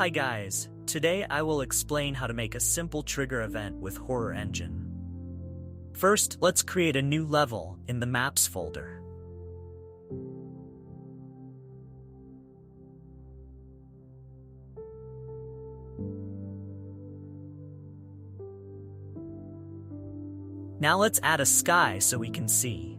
Hi guys, today I will explain how to make a simple trigger event with Horror Engine. First, let's create a new level in the Maps folder. Now let's add a sky so we can see.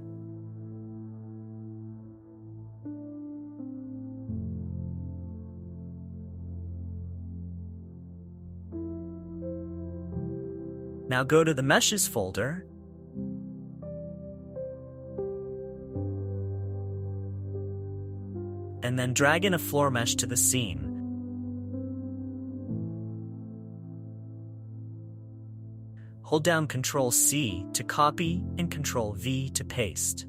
Now go to the Meshes folder and then drag in a floor mesh to the scene. Hold down Ctrl-C to copy and Ctrl-V to paste.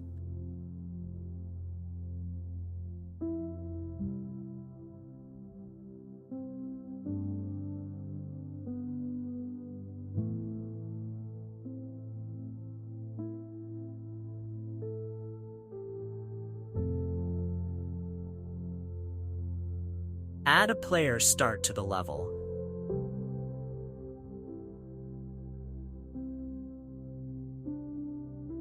Add a player start to the level.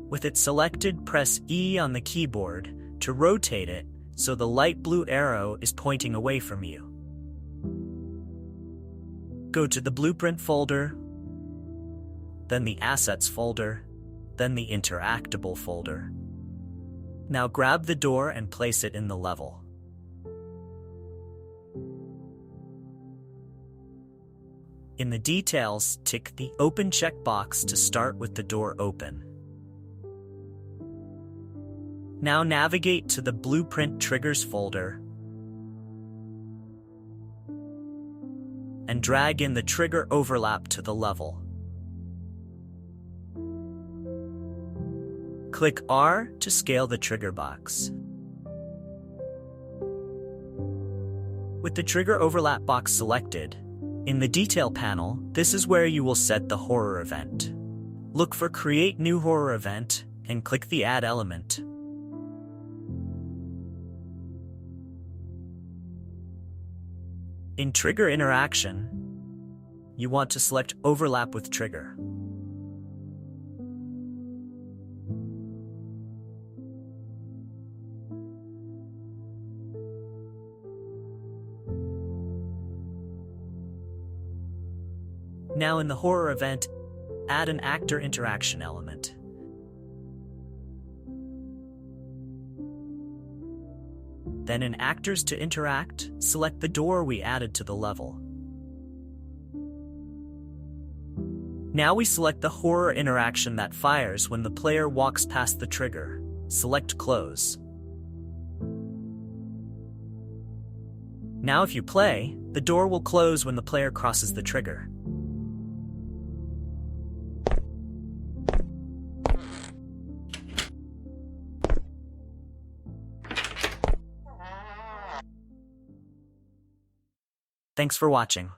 With it selected, press E on the keyboard to rotate it so the light blue arrow is pointing away from you. Go to the Blueprint folder, then the Assets folder, then the Interactable folder. Now grab the door and place it in the level. In the details, tick the Open checkbox to start with the door open. Now navigate to the Blueprint Triggers folder and drag in the trigger overlap to the level. Click R to scale the trigger box. With the trigger overlap box selected, in the Detail panel, this is where you will set the horror event. Look for Create New Horror Event and click the Add element. In Trigger Interaction, you want to select Overlap with Trigger. Now in the horror event, add an actor interaction element. Then in Actors to Interact, select the door we added to the level. Now we select the horror interaction that fires when the player walks past the trigger. Select Close. Now if you play, the door will close when the player crosses the trigger. Thanks for watching.